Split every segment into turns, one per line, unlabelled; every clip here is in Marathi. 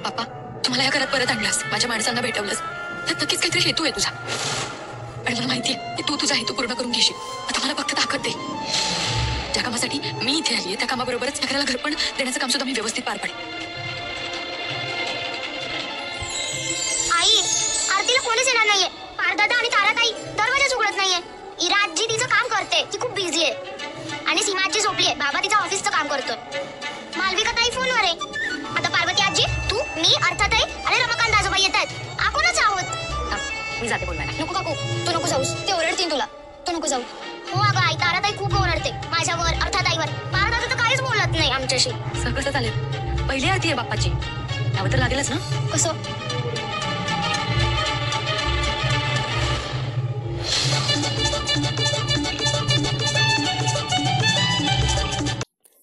बाप्पा, तुम्हाला या घरात परत आणलंस, माझ्या माणसांना भेटवलंस, त्यात नक्कीच काहीतरी हेतू आहे तुझा. आणि मला माहितीये की तू तुझा हेतू पूर्ण करून घेशील. आता मला फक्त ताकद दे. ज्या कामासाठी मी इथे आलीये त्या कामाबरोबरच या घराला घरपण देण्याचं काम सुद्धा मी व्यवस्थित पार पाडेन.
आई, आरतीला कोणीच येणार नाहीये. पारदादा आणि ताराताई दरवाजाच उघडत नाहीये. इरा आजी तिचं काम करते, ती खूप बिझी आहे. आणि सीमा आजी झोपली आहे, बाबा तिच्या ऑफिसचं काम करतोय. मालविका ताई फोनवर आहे. आता पार्वती आजी, तू, मी, अर्थाताई आणि रमाकांत आजोबा येत आहेत. आपणच आहोत.
मी जाते बोलवायला.
नको काकू, तू नको जाऊस, ते ओरडतील तुला. तू नको जाऊ. हो अगं आई, ताराताई खूप ओरडते माझ्यावर, अर्थाताईवर. पारदादा तर काहीच बोलत नाही आमच्याशी.
सगळं चालेल. पहिली आरती आहे बाप्पाची, त्यावर तर लागेलच ना.
कसं?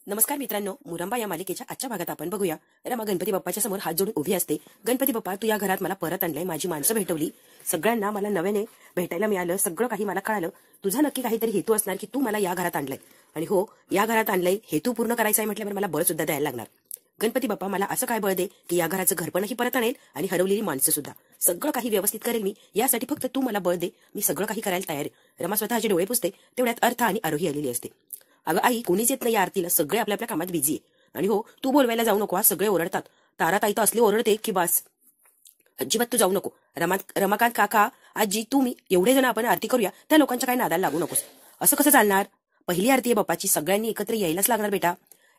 नमस्कार मित्रांनो, मुरंबा या मालिकेच्या आजच्या भागात आपण बघूया. रमा गणपती बाप्पाच्या समोर हात जोडून उभी असते. गणपती बाप्पा, तू या घरात मला परत आणलंय, माझी माणसं भेटवली, सगळ्यांना मला नव्याने भेटायला मिळालं, सगळं काही मला कळालं. तुझा नक्की काहीतरी हेतू असणार की तू मला या घरात आणलंय. आणि हो, या घरात आणलंय, हेतू पूर्ण करायचा आहे म्हटल्यावर मला बळ सुद्धा द्यायला लागणार. गणपती बाप्पा, मला असं काय बळ दे की या घराचं घरपणही परत आणेल आणि हरवलेली माणसं सुद्धा. सगळं काही व्यवस्थित करेल मी. यासाठी फक्त तू मला बळ दे, मी सगळं काही करायला तयार आहे. रमा स्वतःचे डोळे पुसते, तेवढ्यात अर्थ आणि आरोही आलेली असते. अगं आई, कोणीच येत नाही या आरतीला, सगळे आपल्या आपल्या कामात बिझी आहे. आणि हो, तू बोलवायला जाऊ नको, सगळे ओरडतात. ताराताई तर असली ओरडते की बस, अजिबात तू जाऊ नको. रमाकांत काका, आजी, तू, मी एवढे जण आपण आरती करूया, त्या लोकांच्या काही नादाला लागू नकोस. असं कसं चालणार? पहिली आरती आहे बाप्पाची, सगळ्यांनी एकत्र यायलाच लागणार बेटा.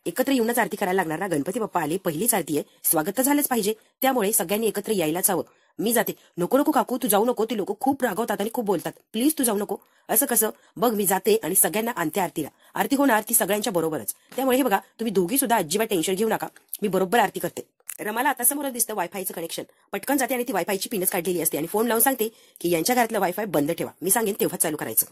एकत्र येऊनच आरती करायला लागणार ना. गणपती बाप्पा आले, पहिलीच आरती आहे, स्वागत तर झालंच पाहिजे. त्यामुळे सगळ्यांनी एकत्र यायलाच हवं. मी जाते. नको नको काकू, तू जाऊ नको, ती लोक खूप रागवतात आणि खूप बोलतात, प्लीज तू जाऊ नको. असं कसं? बघ, मी जाते आणि सगळ्यांना आणते आरतीला. आरती होणार ती सगळ्यांच्या बरोबरच. त्यामुळे हे बघा, तुम्ही दोघी सुद्धा अजिबात टेन्शन घेऊ नका, मी बरोबर आरती करते. रमाला आता समोरच दिसतं वायफायचं कनेक्शन. पटकन जाते आणि ती वायफायची पिनच काढलेली असते आणि फोन लावून सांगते की यांच्या घरातलं वायफाय बंद ठेवा, मी सांगेन तेव्हा चालू करायचं.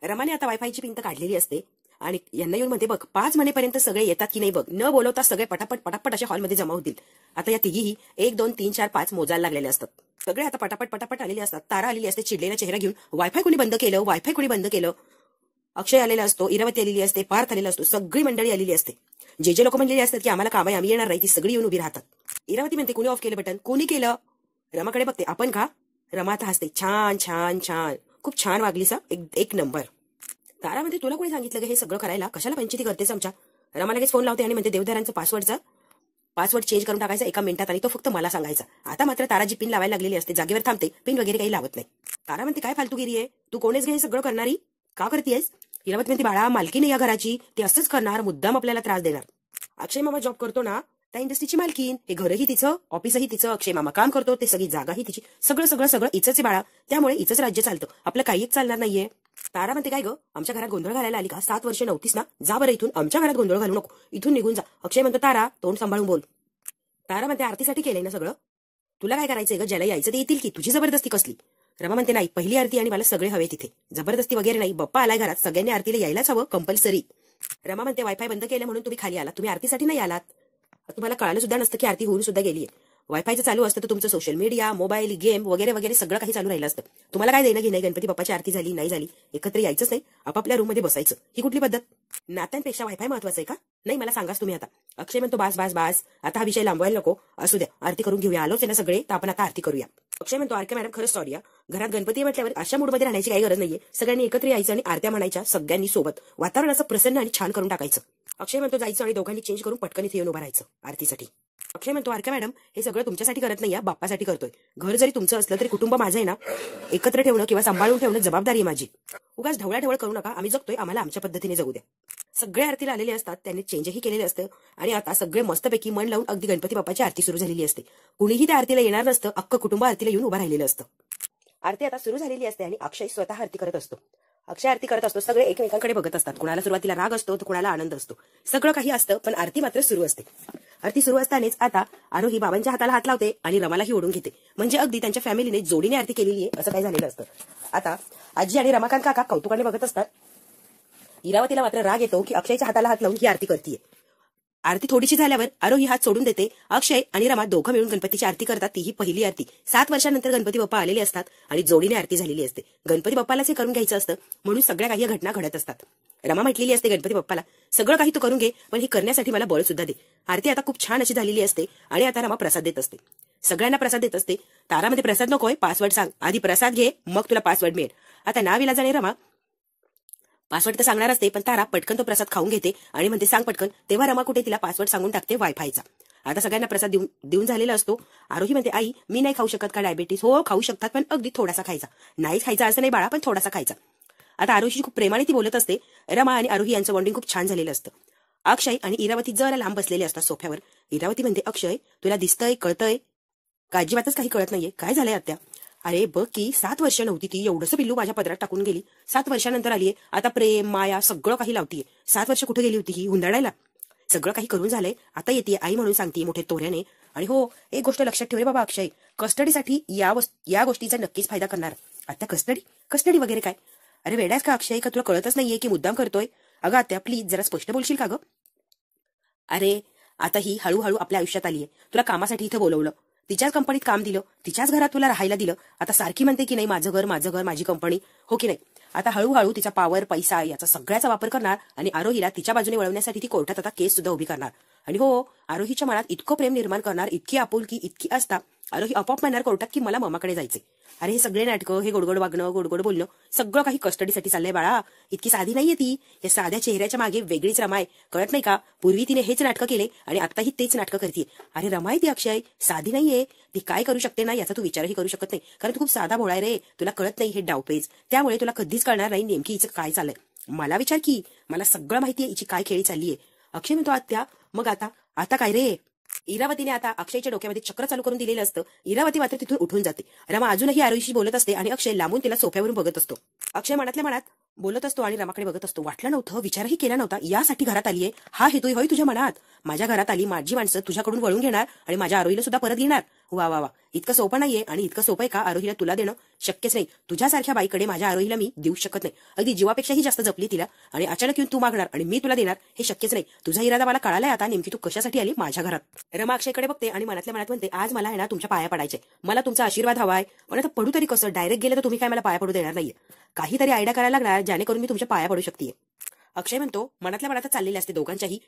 रमाने आता वायफायची पिन तर काढलेली असते आणि यांना येऊन मध्ये बघ 5 महिनेपर्यंत सगळे येतात की नाही बघ, न बोलवता सगळे पटापट पटापट अशा हॉलमध्ये जमा होतील. आता या तिघीही 1 2 3 4 5 मोजायला लागलेले असतात. सगळे आता पटापट पटापट आलेले असतात. तारा आलेली असते चिडलेला चेहरा घेऊन, वायफाय कोणी बंद केलं, वायफाय कोणी बंद केलं. अक्षय आलेला असतो, इरावती आलेली असते, पार्थ आलेला असतो, सगळी मंडळी आलेली असते. जे लोक म्हणलेली असतात की आम्हाला काम आहे, आम्ही येणार नाही, ती सगळी येऊन उभी राहतात. इरावती म्हणते, कोणी ऑफ केलं बटन, कोणी केलं? रमाकडे बघते, आपण का? रमा आता हसते, छान छान छान, खूप छान वागलीस, एक नंबर. तारा म्हणते, तुला कोणी सांगितलं हे सगळं करायला, कशाला पंचायती करतेस आमच्या? रमा लगेच फोन लावते आणि म्हणते, देवदारांचं पासवर्ड चेंज करून टाकायचा 1 मिनिटात आणि तो फक्त मला सांगायचा. आता मात्र ताराजी पिन लावायला लागलेली असते, जागेवर थांबते, पिन वगैरे काही लावत नाही. तारा म्हणते, काय फालतूगिरी आहे, तू कोणीच घे सगळं करणारी, का करतेस? इरावती म्हणते, बाळा, मालकी नाही या घराची, ते असंच करणार, मुद्दाम आपल्याला त्रास देणार. अक्षय मामा जॉब करतो ना, त्या इंडस्ट्रीची मालकीन, हे घरही तिचं, ऑफिसही तिचं, अक्षय मामा काम करतो, ते सगळी जागाही तिची, सगळं सगळं सगळं इचंच आहे बाळा, त्यामुळे इचंच राज्य चालतं, आपलं काहीच चालणार नाहीये. तारा म्हणते, काय ग, आमच्या घरात गोंधळ घालायला आली का? 7 वर्ष नव्हतीस ना, जा बरं इथून, आमच्या घरात गोंधळ घालू नको, इथून निघून जा. अक्षय म्हणतो, तारा, तोंड सांभाळून बोल. तारा म्हणते, आरतीसाठी केलंय ना सगळं, तुला काय करायचंय ग, ज्याला यायचं ते येतील की, तुझी जबरदस्ती कसली? रमा म्हणते, नाही, पहिली आरती आणि मला सगळे हवे तिथे, जबरदस्ती वगैरे नाही, बाप्पा आलाय घरात, सगळ्यांनी आरतीला यायलाच हवं, कंपल्सरी. रमा म्हणते, वायफाय बंद केलं म्हणून तुम्ही खाली आलात, तुम्ही आरतीसाठी नाही आलात. तुम्हाला कळालं सुद्धा नसतं की आरती होऊन सुद्धा गेलीये. वायफायचं चालू असतं तर तुमचं सोशल मीडिया, मोबाईल, गेम वगैरे वगैरे सगळं काही चालू राहिलं असतं. तुम्हाला काय देणं घेणं, गणपती बाप्पाची आरती झाली नाही झाली, एकत्र यायचंच नाही, आपापल्या रूम मध्ये बसायचं. ही कुठली पद्धत? नात्यांपेक्षा वायफाय महत्वाचं आहे का? नाही, मला सांगाच तुम्ही आता. अक्षय म्हणतो, बास बास बास, आता हा विषय लांबवायला नको, असू द्या, आरती करून घेऊया, आलोच आहे ना सगळे, तर आपण आता आरती करूया. अक्षय म्हणतो, आरके मॅडम, खरंच सॉरी, घरात गणपती म्हटल्यावर अशा मूडमध्ये राहण्याची काही गरज नाहीये, सगळ्यांनी एकत्र यायचं आणि आरत्या म्हणायच्या सगळ्यांनी सोबत, वातावरण असं प्रसन्न आणि छान करून टाकायचं. अक्षय म्हणतो, जायचं आणि दोघांनी चेंज करून पटकन इथे येऊन उभं राहायचं आरतीसाठी. अक्षय म्हणतो, आरके मॅडम, हे सगळं तुमच्यासाठी करत नाही, बाप्पासाठी करतोय. घर जरी तुमचं असलं तरी कुटुंब माझं आहे ना, एकत्र ठेवणं किंवा सांभाळून ठेवणं जबाबदारी आहे माझी. उगाच ढवळाढवळ करू नका, आम्ही जगतोय, आम्हाला आमच्या पद्धतीने जगू द्या. सगळे आरतीला आलेले असतात, त्यांनी चेंजही केलेले असतं आणि आता सगळे मस्तपैकी मन लावून अगदी गणपती बाप्पाची आरती सुरू झालेली असते. कुणीही त्या आरतीला येणार नसतं, अख्खं कुटुंब आरतीला येऊन उभं राहिलेलं असतं. आरती आता सुरू झालेली असते आणि अक्षय स्वतः आरती करत असतो. अक्षय आरती करत असतो, सगळे एकमेकांकडे बघत असतात, कुणाला सुरुवातीला राग असतो तर कुणाला आनंद असतो, सगळं काही असतं, पण आरती मात्र सुरू असते. आरती सुरू असतानाच आता आरोही बाबांच्या हाताला हात लावते आणि रमालाही ओढून घेते, म्हणजे अगदी त्यांच्या फॅमिलीने जोडीने आरती केलेली आहे असं काय झालेलं असतं. आता आजी आणि रमाकांत काका कौतुकाने बघत असतात. इरावतीला मात्र राग येतो की अक्षयच्या हाताला हात लावून ही आरती करतीये. आरती थोडीशी झाल्यावर आरोही हात सोडून देते. अक्षय आणि रमा दोघं मिळून गणपतीची आरती करतात, तीही पहिली आरती. 7 वर्षांनंतर गणपती बाप्पा आलेले असतात आणि जोडीने आरती झालेली असते. गणपती बाप्पालाच हे करून घ्यायचं असतं, म्हणून सगळ्या काही घटना घडत असतात. रमा म्हटलेली असते गणपती बाप्पाला, सगळं काही तू करून घे, पण हे करण्यासाठी मला बळ सुद्धा दे. आरती आता खूप छान अशी झालेली असते आणि आता रमा प्रसाद देत असते, सगळ्यांना प्रसाद देत असते. तारामध्ये प्रसाद नकोय, पासवर्ड सांग, आधी प्रसाद घे मग तुला पासवर्ड मिळेल. आता नाविलाजाने रमा पासवर्ड तर सांगणार असते, पण तारा पटकन तो प्रसाद खाऊन घेते आणि म्हणते सांग पटकन. तेव्हा रमा कुठे तिला पासवर्ड सांगून टाकते वायफायचा. आता सगळ्यांना प्रसाद देऊन झालेला असतो. आरोही म्हणते आई मी नाही खाऊ शकत का डायबिटीस? हो खाऊ शकतात, पण अगदी थोडासा खायचा, नाही खायचा असं नाही बाळा, पण थोडासा खायचा. आता आरोहीशी खूप प्रेमाने ती बोलत असते. रमा आणि आरोही यांचं बॉन्डिंग खूप छान झालेलं असतं. अक्षय आणि इरावती जरा लांब बसलेले असतात सोफ्यावर. इरावती म्हणते अक्षय तुला दिसतंय कळतंय का? अजिबातच काही कळत नाहीये, काय झालंय आत्या? अरे बघ की 7 वर्ष नव्हती ती, एवढंसं पिल्लू माझ्या पदरात टाकून गेली, 7 वर्षानंतर आलीये, आता प्रेम माया सगळं काही लावतीये. 7 वर्ष कुठे गेली होती ही हुंदडायला? सगळं काही करून झालंय, आता येते आई म्हणून सांगते मोठे तोऱ्याने. आणि हो एक गोष्ट लक्षात ठेव रे बाबा अक्षय, कस्टडीसाठी या गोष्टीचा नक्कीच फायदा करणार. आता कस्टडी वगैरे काय? अरे वेड्यास का अक्षय, का तुला कळतच नाहीये की मुद्दाम करतोय? अगं आत्या प्लीज जरा स्पष्ट बोलशील का ग? अरे आता ही हळूहळू आपल्या आयुष्यात आलीये, तुला कामासाठी इथं बोलवलं, तिच्याच कंपनीत काम दिलं, तिच्याच घरात तुला राहायला दिलं. आता सारखी म्हणते की नाही माझं घर माझी कंपनी, हो की नाही? आता हळूहळू तिचा पावर पैसा याचा सगळ्याचा वापर करणार आणि आरोहीला तिच्या बाजूने वळवण्यासाठी ती कोर्टात आता केस सुद्धा उभी करणार. आणि हो आरोहीच्या मनात इतकं प्रेम निर्माण करणार, इतकी आपुलकी इतकी असता, आरोही आपोआप म्हणणार कोर्टात की मला मामाकडे जायचे. अरे हे सगळे नाटकं, हे गोडगोड वागणं, गोडगोड बोलणं सगळं काही कस्टडीसाठी चाललंय बाळा. इतकी साधी नाहीये ती, या साध्या चेहऱ्याच्या मागे वेगळीच रमाय, कळत नाही का? पूर्वी तिने हेच नाटकं केले आणि आताही तेच नाटकं करते. अरे रमाय ती अक्षय, साधी नाहीये ती, काय करू शकते ना याचा तू विचारही करू शकत नाही, कारण तू खूप साधा भोळा रे, तुला कळत नाही हे डावपेच, त्यामुळे तुला कधीच कळणार नाही नेमकी हिचं काय चाललंय. मला विचार की, मला सगळं माहितीये हिची काय खेळी चाललीये. अक्षय म्हणतो आत्या मग आता काय रे? इरावतीने आता अक्षयच्या डोक्यामध्ये चक्र चालू करून दिलेलं असतं. इरावती मात्र तिथून उठून जाते. रमा अजूनही आरोहीशी बोलत असते आणि अक्षय लांबून तिला सोफ्यावरून बघत असतो. अक्षय मनातल्या मनात बोलत असतो आणि रमाकडे बघत असतो. वाटलं नव्हतं, विचारही केला नव्हता, यासाठी घरात आलीये, हा हेतू होय तुझ्या मनात? माझ्या घरात आली, माझी माणसं तुझ्याकडून वळून घेणार आणि माझ्या आरोहीला सुद्धा परत घेणार. वा वा वा, इतकं सोपं नाहीये. आणि इतकं सोपं आहे का आरोहीला तुला देणं? शक्यच नाही. तुझ्यासारख्या बाईकडे माझ्या आरोहीला मी देऊ शकत नाही. अगदी जीवापेक्षाही जास्त जपली तिला आणि अचानक येऊन तू मागणार आणि मी तुला देणार, हे शक्यच नाही. तुझा इरादा मला कळालाय आता, नेमकी तू कशासाठी आली माझ्या घरात. रमा अक्षयकडे बघते आणि मनातल्या मनात म्हणते आज मला आहे ना तुमच्या पाया पडायचे, मला तुमचा आशीर्वाद हवाय. पण आता पडू तरी कसं? डायरेक्ट गेलं तर तुम्ही काय मला पाया पडू देणार नाहीये, काहीतरी आयडिया करायला लागणार जेणेकरून मी तुमच्या पाया पडू शकते. अक्षय म्हणतो मनातल्या मनातच चाललेले असते दोघांच्याही,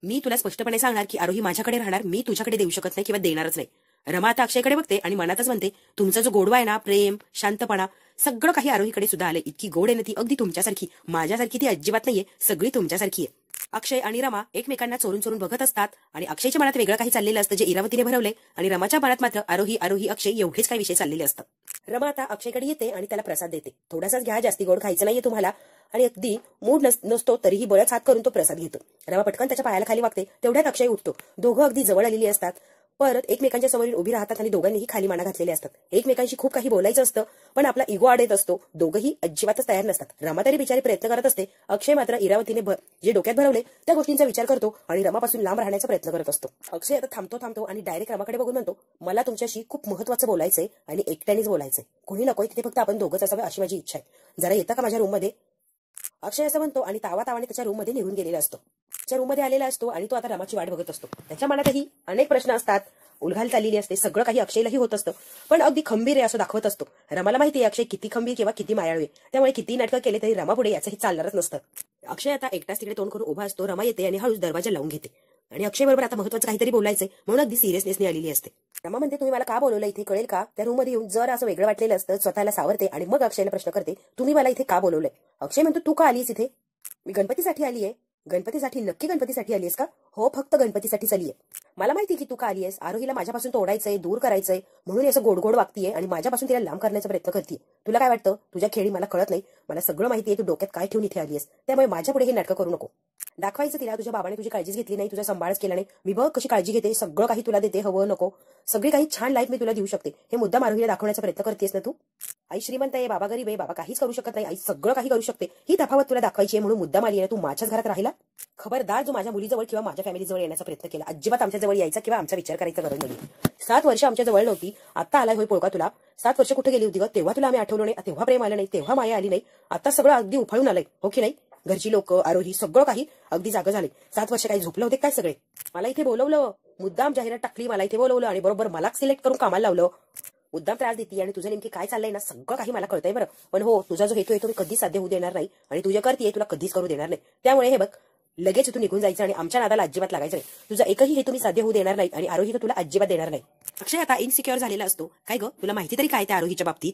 मी तुला स्पष्टपणे सांगणार की आरोही माझ्याकडे राहणार, मी तुझ्याकडे देऊ शकत नाही किंवा देणारच नाही. रमा आता अक्षयकडे बघते आणि मनातच म्हणते तुमचा जो गोडवा आहे ना, प्रेम शांतपणा सगळं काही आरोहीकडे सुद्धा आलंय. इतकी गोड आहे ना ती, अगदी तुमच्यासारखी, माझ्यासारखी ती अजिबात नाहीये, सगळी तुमच्यासारखी आहे. अक्षय आणि रमा एकमेकांना चोरून चोरून बघत असतात आणि अक्षयच्या मनात वेगळं काही चाललेलं असतं जे इरावतीने भरवले आणि रमाच्या मनात मात्र आरोही अक्षय एवढेच काही विषय चाललेले असतात. रमा आता अक्षयकडे येते आणि त्याला प्रसाद देते. थोडासाच घ्या, जास्ती गोड खायचं नाहीये तुम्हाला. आणि अगदी मूड नसतो तरीही बळच हात करून तो प्रसाद घेतो. रमा पटकन त्याच्या पायाला खाली वागते. तेवढ्यात अक्षय उठतो. दोघं अगदी जवळ आलेली असतात, परत एकमेकांच्या समोर उभी राहतात आणि दोघांनीही खाली माना घातलेले असतात. एकमेकांशी खूप काही बोलायचं असतं, पण आपला इगो आडेत असतो. दोघंही अजिबातच तयार नसतात. रमा तरी बिचारी प्रयत्न करत असते. अक्षय मात्र इरावतीने जे डोक्यात भरवले त्या गोष्टींचा विचार करतो आणि रमापासून लांब राहण्याचा प्रयत्न करत असतो. अक्षय आता थांबतो आणि डायरेक्ट रमाकडे बघून म्हणतो मला तुमच्याशी खूप महत्वाचं बोलायचंय आणि एकट्यानेच बोलायचंय, कोणी नकोय तिथे, फक्त आपण दोघंच असावे अशी माझी इच्छा आहे. जरा येतं का माझ्या रूम मध्ये? अक्षय असं म्हणतो आणि तावातावाने त्याच्या रूम मध्ये निघून गेलेला असतो. त्याच्या रूम मध्ये आलेला असतो आणि तो आता रमाची वाट बघत असतो. त्याच्या मनातही अनेक प्रश्न असतात, उलघाल चाललेली असते, सगळं काही अक्षयलाही होत असतं, पण अगदी खंबीर आहे असं दाखवत असतो. रमाला माहिती आहे अक्षय किती खंबीर किंवा किती मायाळू आहे, त्यामुळे किती नाटकं केले तरी रमा पुढे याचंही चालणारच नसतं. अक्षय आता एकटाच तिकडे तोंड करून उभा असतो. रमा येते आणि हळूच दरवाजा लावून घेते आणि अक्षय बरोबर आता महत्वाचं काहीतरी बोलायचंय म्हणून अगदी सिरियसनेसने आलेली असते. रमा म्हणते तुम्ही मला का बोलवलं इथे, कळेल का? त्या रूम मध्ये येऊन जर असं वेगळं वाटलेलं असतं स्वतःला सावरते आणि मग अक्षयला प्रश्न करते तुम्ही मला इथे का बोलवलंय? अक्षय म्हणतो तू का आलीस इथे? मी गणपतीसाठी आलीये. गणपतीसाठी? नक्की गणपतीसाठी आलीयस का? हो फक्त गणपतीसाठीच आलीये. मला माहिती की तू का आलीयस, आरोहीला माझ्यापासून तोडायचंय, दूर करायचंय म्हणून असं गोड वागतीये आणि माझ्यापासून तिला लांब करण्याचा प्रयत्न करते. तुला काय वाटतं? तुझ्या खेळी मला कळत नाही, मला सगळं माहितीये तू डोक्यात काय ठेवून इथे आलीयस, त्यामुळे माझ्या पुढे हे नाटकं करू नको. दाखवायचं तिला तुझ्या बाबाने तुझी काळजीच घेतली नाही, तुझा सांभाळच केला नाही, मी बघ कशी काळजी घेते, सगळं काही तुला देते, हवं नको सगळी काही छान लाईफ मी तुला देऊ शकते, हे मुद्दाम आरोहीला दाखवण्याचा प्रयत्न करतेस ना तू. आई श्रीमंत आहे, बाबा गरीब आहे, बाबा काहीच करू शकत नाही, आई सगळं काही करू शकते, ही तफावत तुला दाखवायची आहे म्हणून मुद्दाम आली आहे तू माझ्याच घरात राहिला. खबरदार जो माझ्या मुलीजवळ किंवा माझ्या फॅमिलीजवळ येण्याचा प्रयत्न केला, अजिबात आमच्या जवळ यायचा किंवा आमचा विचार करायचा गरज नाही. 7 वर्ष आमच्या जवळ नव्हती, आता आलाय होय पोळका तुला. 7 वर्ष कुठे गेली होती ग? तेव्हा तुला आम्ही आठवलो नाही, तेव्हा प्रेम आलं नाही, तेव्हा माया आली नाही, आता सगळं अगदी उफाळून आलंय, हो की नाही? घरची लोक, आरोही सगळं काही अगदी जागं झाले. 7 वर्ष काही झोपलं होते काय सगळे? मला इथे बोलवलं, मुद्दाम जाहिरात टाकली, मला इथे बोलवलं आणि बरोबर मला सिलेक्ट करून कामाला लावलं. मुद्दाम त्रास देते आणि तुझं नेमकी काय चाललंय ना सगळं काही मला कळतंय बरं. पण हो, तुझा जो हेतू आहे तो मी कधीच साध्य होऊ देणार नाही आणि तुझ्या करतीये तुला कधीच करू देणार नाही. त्यामुळे हे बघ, लगेच इथून निघून जायचं आणि आमच्या नादाला अजिबात लागायचं नाही. तुझा एकही हेतू मी साध्य होऊ देणार नाही आणि आरोही तर तुला अजिबात देणार नाही. अक्षय आता इनसिक्युअर झालेला असतो. काय ग, तुला माहिती तरी काय त्या आरोहीच्या बाबतीत?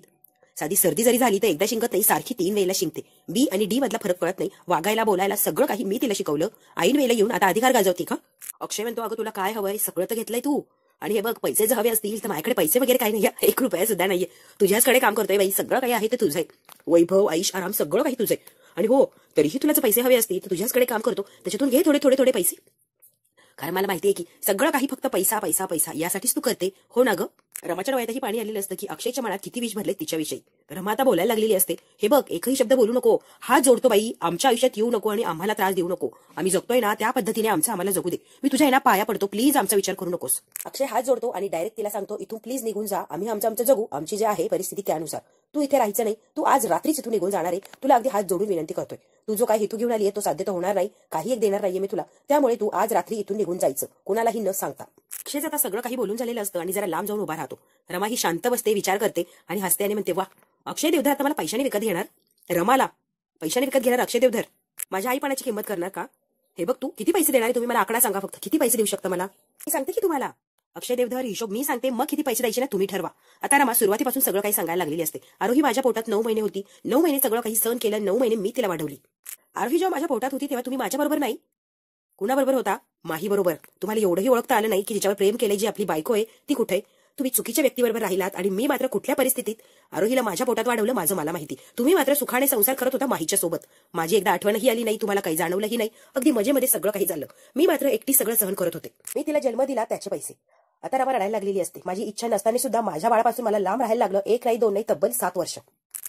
साधी सर्दी जरी झाली तर एकदा शिंकत नाही, सारखी 3 वेळेला शिंकते. बी आणि डी मधला फरक कळत नाही. वागायला बोलायला सगळं काही मी तिला शिकवलं. ऐन वेळेला येऊन आता अधिकार गाजवते का? अक्षय म्हणतो, अगं तुला काय हवंय सगळं तर घेतलंय तू. आणि हे बघ, पैसे जर हवे असतील तर माझ्याकडे पैसे वगैरे काही नाही, 1 रुपया सुद्धा नाहीये. तुझ्याचकडे काम करतोय बाई, सगळं काही आहे ते तुझं आहे. वैभव, ऐश आराम सगळं काही तुझं आहे. आणि हो, तरीही तुला जर पैसे हवे असतील तर तुझ्याचकडे काम करतो, त्याच्यातून घे थोडे थोडे थोडे पैसे. कारण मला माहितीये की सगळं काही फक्त पैसा पैसा पैसा यासाठीच तू करते, हो ना ग? रमाच्या डोळ्यातही पाणी आलेलं असतं की अक्षयच्या मनात किती विष भरले तिच्याविषयी. रमा आता बोलायला लागलेली असते, हे बघ एकही शब्द बोलू नको, हात जोडतो बाई, आमच्या आयुष्यात येऊ नको आणि आम्हाला त्रास देऊ नको. आम्ही जगतोय ना त्या पद्धतीने आम्हाला जगू दे. मी तुझ्या पाया पडतो, प्लीज आमचा विचार करू नकोस. अक्षय हात जोडतो आणि डायरेक्ट तिला सांगतो, इथून प्लीज निघून जा, आम्ही आमचं जगू, आमची जे आहे परिस्थिती त्यानुसार. तू इथे राहायचं नाही, तू आज रात्रीच इथून निघून जाणार आहे. तुला अगदी हात जोडून विनंती करतोय. तू जो काही हेतू घेऊन आली आहे तो साध्य तर होणार नाही, काही एक देणार नाहीये मी तुला. त्यामुळे तू आज रात्री इथून निघून जायचं, कुणालाही न सांगता. अक्षय आता सगळं काही बोलून झालेलं असतं आणि जरा लांब जाऊन उभा राहतो. रमा ही शांत बसते, विचार करते आणि हसते आणि म्हणते, वा, अक्षय देवधर आता मला पैशाने विकत घेणार? रमाला पैशाने विकत घेणार अक्षय देवधर? माझ्या आईपणाची किंमत करणार का? हे बघ, तू किती पैसे देणार आहे? तुम्ही मला आकडा सांगा फक्त, किती पैसे देऊ शकता मला? मी सांगते की तुम्हाला अक्षय देवधर हिशोब मी सांगते, मग किती पैसे द्यायचे ना तुम्ही ठरवा. आता रमा सुरुवातीपासून सगळं काही सांगायला लागलेली असते. आरोही माझ्या पोटात 9 महिने होती, 9 महिने सगळं काही सहन केलं, 9 महिने मी तिला वाढवली. आरोही जेव्हा माझ्या पोटात होती तेव्हा तुम्ही माझ्याबरोबर नाही, कुणाबरोबर होता? माही बरोबर. तुम्हाला एवढंही ओळखता आलं नाही की जिच्यावर प्रेम केले, जी आपली बायको आहे ती कुठे? तुम्ही चुकीच्या व्यक्तीबरोबर राहिलात आणि मी मात्र कुठल्या परिस्थितीत आरोहीला माझ्या पोटात वाढवलं माझं मला माहिती. तुम्ही मात्र सुखाने संसार करत होता माहीच्या सोबत. माझी एकदा आठवणही आली नाही, तुम्हाला काही जाणवलंही नाही, अगदी मजेमध्ये सगळं काही झालं. मी मात्र एकटी सगळं सहन करत होते. मी तिला जन्म दिला त्याचे पैसे. आता रमा रडायला लागलेली असते. माझी इच्छा नसताना सुद्धा माझ्या बाळापासून मला लांब राहायला लागलं. 1 नाही 2 नाही तब्बल 7 वर्ष.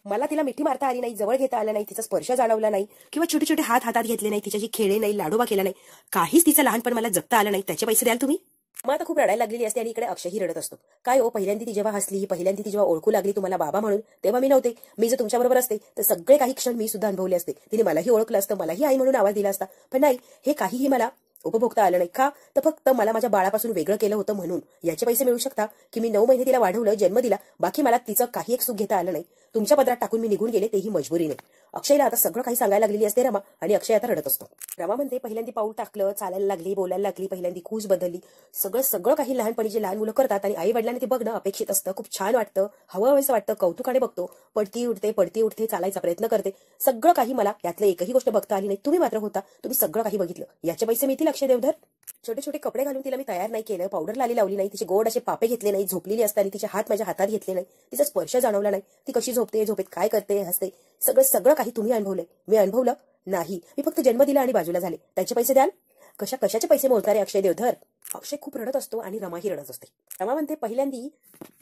मला तिला मिठी मारता आली नाही, जवळ घेता आलं नाही, तिचा स्पर्श जाणवला नाही किंवा छोटे छोटे हात हातात घेतले नाही, तिच्याशी खेळे नाही, लाडोबा केला नाही, काहीच तिचं लहानपण मला जगता आलं नाही. त्याचे पैसे द्याल तुम्ही? मग आता खूप रडायला लागलेली असते आणि इकडे अक्षयही रडत असतो. काय हो, पहिल्यांदा ती जेव्हा हसली, पहिल्यांदा ती जेव्हा ओळखू लागली तुम्हाला बाबा म्हणून, तेव्हा मी नव्हते. मी जर तुमच्याबरोबर असते तर सगळे काही क्षण मी सुद्धा अनुभवले असते. तिने मलाही ओळखलं असतं, मलाही आई म्हणून आवाज दिला असता. पण नाही, हे काहीही मला उपभोगता आलं नाही. का? तर फक्त मला माझ्या बाळापासून वेगळं केलं होतं म्हणून. याचे पैसे मिळू शकता की मी 9 महिने तिला वाढवलं, जन्म दिला, बाकी मला तिचं काही एक सुख घेता आलं नाही. तुमच्या पदरात टाकून मी निघून गेले, तेही मजबुरीने. अक्षयला आता सगळं काही सांगायला लागलेली असते रमा आणि अक्षय आता रडत असतो. रमा म्हणते, पहिल्यांदा पाऊल टाकलं, चालायला लागली, बोलायला लागली, पहिल्यांदा खूस बदलली, सगळं काही लहानपणी जे लहान मुलं करतात आणि आई वडिलांनी ते बघणं अपेक्षित असतं. खूप छान वाटतं, हवं असं वाटतं, कौतुकाने बघतो. पडती उठते, चालायचा प्रयत्न करते. सगळं काही मला यातलं एकही गोष्ट बघता आली नाही. तुम्ही मात्र होता, तुम्ही सगळं काही बघितलं. याचे पैसे मिळतील अक्षय देवधर? छोटे छोटे कपडे घालून तिला मी तयार नाही केलं, पावडर लावली नाही, तिचे गोड असे पापे घेतले नाही, झोपलेली असताना तिचे हात माझ्या हातात घेतले नाही, तिचा स्पर्श जाणवला नाही, ती कशी झोपते, झोपेत काय करते, हसते, सगळं काही तुम्ही अनुभवलंय. मी अनुभवलं नाही, मी फक्त जन्म दिला आणि बाजूला झाले. त्याचे पैसे द्याल? कशाचे पैसे मोजणारे अक्षय देवधर? अक्षय खूप रडत असतो आणि रमाही रडत असते. रमा म्हणते, पहिल्यांदा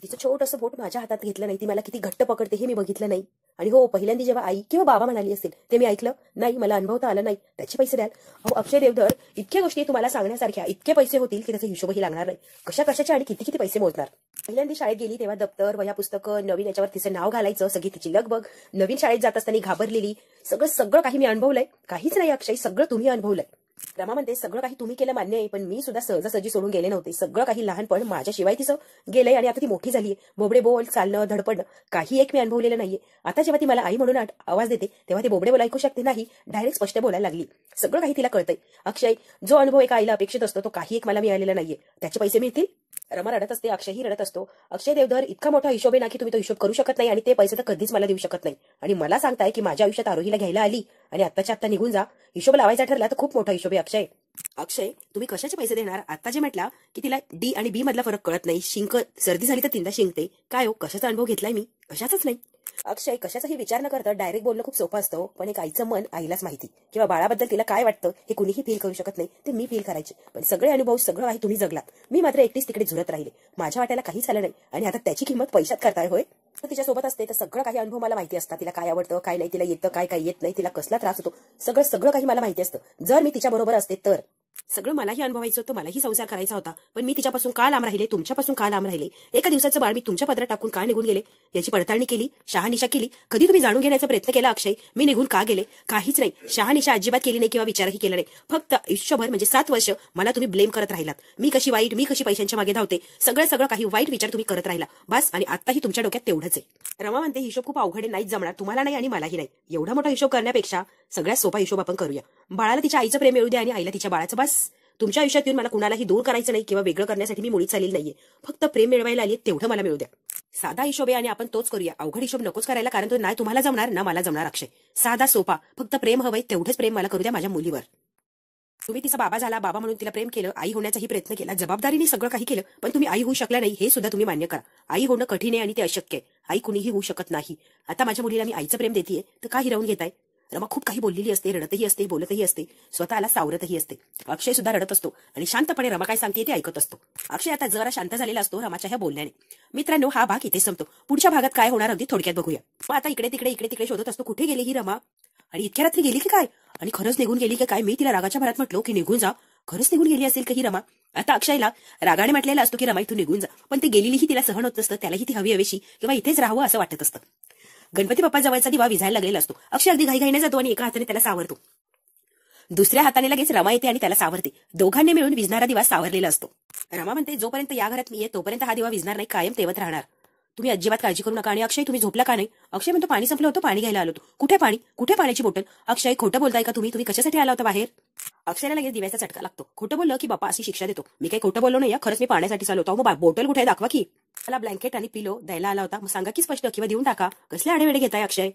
तिचं छोटंसं बोट माझ्या हातात घेतलं नाही, ती मला किती घट्ट पकडते हे मी बघितलं नाही. आणि हो, पहिल्यांदा जेव्हा आई किंवा बाबा म्हणाली असेल ते मी ऐकलं नाही, मला अनुभवता आलं नाही. त्याचे पैसे द्याल? अहो अक्षय देवधर, इतक्या गोष्टी तुम्हाला सांगण्यासारख्या, इतके पैसे होतील की त्याचा हिशोबही लागणार नाही. कशाचे आणि किती पैसे मोजणार? पहिल्यांदा शाळेत गेली तेव्हा दप्तर, वह्या, पुस्तकं, नवीन याच्यावर तिचं नाव घालायचं, सगळी तिची लगबग, नवीन शाळेत जात असताना घाबरलेली, सगळं काही मी अनुभवलंय. काहीच नाही अक्षय, सगळं तुम्ही अनुभवलंय. रमा म्हणते, सगळं काही तुम्ही केलं मान्य आहे, पण मी सुद्धा सहजासहजी सोडून गेले नव्हते. सगळं काही लहानपण माझ्याशिवाय तिचं गेलंय आणि आता ती मोठी झालीये. बोबडे बोल, चालणं, धडपडणं काही एक मी अनुभवलेलं नाहीये. आता जेव्हा ती मला आई म्हणून आवाज देते तेव्हा ती बोबडे बोल ऐकू शकते नाही, डायरेक्ट स्पष्ट बोलायला लागली. सगळं काही तिला कळतंय. अक्षय, जो अनुभव एका आईला अपेक्षित असतो तो काही एक मला मिळालेला नाहीये. त्याचे पैसे मिळतील? रमा रडत असते, अक्षयही रडत असतो. अक्षय देवधर, इतका मोठा हिशोब आहे ना की तुम्ही तो हिशोब करू शकत नाही आणि ते पैसे तर कधीच मला देऊ शकत नाही. आणि मला सांगताय की माझ्या आयुष्यात आरोहीला घ्यायला आली आणि आत्ताच्या आत्ता निघून जा. हिशोब लावायचा ठरला तर खूप मोठा हिशोब आहे अक्षय. अक्षय, तुम्ही कशाचे पैसे देणार? आता जे म्हटला की तिला डी आणि बी मधला फरक कळत नाही, सर्दी झाली तर 3दा शिंकते. काय हो, कशाचा अनुभव घेतलाय मी? कशाचाच नाही. अक्षय, कशाचाही विचार न करता डायरेक्ट बोलणं खूप सोपं असतं, पण एक आईचं मन आईलाच माहिती. किंवा बाळाबद्दल तिला काय वाटतं हे कुणीही फील करू शकत नाही, ते मी फील करायचे. पण सगळे अनुभव, सगळं काही तुम्ही जगलात. मी मात्र एकटीच तिकडे झुरत राहिले. माझ्या वाट्याला काहीच आलं नाही आणि आता त्याची किंमत पैशात करताय होय? तर तिच्यासोबत असते तर सगळं काही अनुभव मला माहिती असतात. तिला काय आवडतं, काय नाही, तिला येतं काय येत नाही, तिला कसला त्रास होतो, सगळं काही मला माहिती असतं. जर मी तिच्या बरोबर असते तर सगळं मलाही अनुभवायचं होतं, मलाही संसार करायचा होता, पण मी तिच्यापासून का लांब राहिले, तुमच्यापासून का लांब राहिले, एका दिवसाचं बाळ मी तुमच्या पदरात टाकून का निघून गेले याची पडताळणी केली, शहानिशा केली. कधी तुम्ही जाणून घेण्याचा प्रयत्न केला अक्षय, मी निघून का गेले? काहीच नाही. शहानिशा अजिबात केली नाही किंवा विचारही केला नाही. फक्त आयुष्यभर म्हणजे 7 वर्ष मला तुम्ही ब्लेम करत राहिलात. मी कशी वाईट, मी कशी पैशांच्या मागे धावते, सगळं काही वाईट विचार तुम्ही करत राहिला बस. आणि आताही तुमच्या डोक्यात तेवढंच आहे. रमा म्हणते हिशोब खूप अवघड नाहीच जमणार तुम्हाला नाही आणि मलाही नाही. एवढा मोठा हिशोब करण्यापेक्षा सगळ्यात सोपा हिशोब आपण करूया. बाळाला तिच्या आईचं प्रेम मिळू द्या आणि आईला तिच्या बाळाचं. बस. तुमच्या आयुष्यात येऊन मला कुणालाही दूर करायचं नाही किंवा वेगळं करण्यासाठी मी मुळीच आलेली नाहीये. फक्त प्रेम मिळवायला आली, तेवढं मला मिळू द्या. साधा हिशोब आहे आणि आपण तोच करूया. अवघड हिशोब नकोच करायला, कारण तो नाही तुम्हाला जमणार ना मला जमणार. अक्षय, साधा सोपा, फक्त प्रेम हवंय, तेवढंच प्रेम मला करू द्या माझ्या मुलीवर. तुम्ही तिचा बाबा झाला, बाबा म्हणून तिला प्रेम केलं, आई होण्याचाही प्रयत्न केला, जबाबदारीने सगळं काही केलं, पण तुम्ही आई होऊ शकला नाही हे सुद्धा तुम्ही मान्य करा. आई होणं कठीण आहे आणि ते अशक्य आहे. आई कुणीही होऊ शकत नाही. आता माझ्या मुलीला मी आईचं प्रेम देतेय तर का हिरावून घेताय? रमा खूप काही बोललेली असते, रडतही असते, बोलतही असते, स्वतःला सावरतही असते. अक्षय सुद्धा रडत असतो आणि शांतपणे रमा काय सांगते ते ऐकत असतो. अक्षय आता जरा शांत झालेला असतो रमाच्या ह्या बोलण्याने. मित्रांनो, हा भाग इथे संपतो. पुढच्या भागात काय होणार अगदी थोडक्यात बघूया. मग आता इकडे तिकडे शोधत असतो, कुठे गेली ही रमा आणि इतक्या रात्री गेली की काय, आणि खरंच निघून गेली की काय. मी तिला रागाच्या भरात म्हटलो की निघून जा, खरंच निघून गेली असेल का ही रमा. आता अक्षयला रागाने म्हटलेला असतो की रमा इथून निघून जा, पण ती गेलेलीही तिला सहन होत नसतं, त्यालाही ती हवीशी किंवा इथेच राहावं असं वाटत असतं. गणपती बाप्पा जवळचा दिवा विझायला लागलेला असतो. अक्षय अगदी घाईघाईने जातो आणि एका हाताने त्याला सावरतो, दुसऱ्या हाताने लगेच रमा येते आणि त्याला सावरते. दोघांनी मिळून विझणारा दिवा सावरलेला असतो. रमा म्हणते जोपर्यंत या घरात मी आहे तोपर्यंत हा दिवा विझणार नाही, कायम तेवत राहणार. तुम्ही अजिबात काळजी करू नका. आणि अक्षय, तुम्ही झोपला का नाही? अक्षय म्हणतो पाणी संपलं होतं, पाणी घ्यायला आलो होतो. कुठे पाणी, कुठे पाण्याची बॉटल? अक्षय, खोटं बोलताय का तुम्ही कशासाठी आला होता बाहेर? अक्षयला लगेच दिव्याचा चटका लागतो. खोटं बोललं की बाप्पा अशी शिक्षा देतो. मी काही खोटं बोललो नाही, खरंच मी पाण्यासाठी चाललो होतो. मग बॉटल कुठे दाखवा की. मला ब्लँकेट आणि पिलो द्यायला आला होता, मग सांगा की स्पष्ट, किंवा देऊन टाका. कसले आडेवेडे घेताय अक्षय?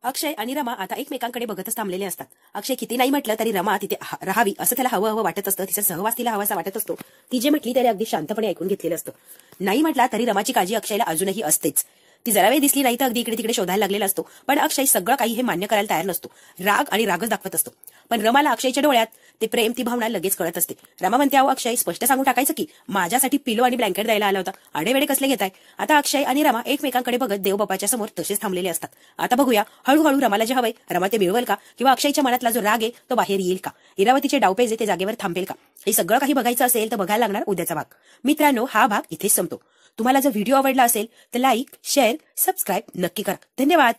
अक्षय आणि रमा आता एकमेकांकडे बघतच थांबलेले असतात. अक्षय किती नाही म्हटलं तरी रमा तिथे राहावी असं त्याला हवं वाटत असतं. तिचा सहवास तिला हवासा वाटत असतो. ती जे म्हटली त्याने अगदी शांतपणे ऐकून घेतलेलं असतं. नाही म्हटला तरी रमाची काळजी अक्षयला अजूनही असतेच. ती जरा वेळ दिसली नाही तर अगदी इकडे तिकडे शोधायला लागलेला असतो. पण अक्षय सगळं काही हे मान्य करायला तयार नसतो. राग आणि रागच दाखवत असतो. पण रमाला अक्षयच्या डोळ्यात ते प्रेम, ती भावना लगेच कळत असते. रमा म्हणते, अहो अक्षय, स्पष्ट सांगून टाकायचं की माझ्यासाठी पिलो आणि ब्लँकेट द्यायला आला होता, आडेवेडे कसले घेताय? आता अक्षय आणि रमा एकमेकांकडे बघत देवबापाच्या समोर तसेच थांबलेले असतात. आता बघूया हळूहळू रमाला जे हवंय रमा ते मिळवेल का, किंवा अक्षयच्या मनातला जो राग आहे तो बाहेर येईल का, इरावतीचे डावपेच आहे ते जागेवर थांबेल का, हे सगळं काही बघायचं असेल तर बघायला लागणार उद्याचा भाग. मित्रांनो, हा भाग इथेच संपतो. तुम्हाला जर व्हिडिओ आवडला असेल तर लाईक, शेअर, सबस्क्राईब नक्की करा. धन्यवाद.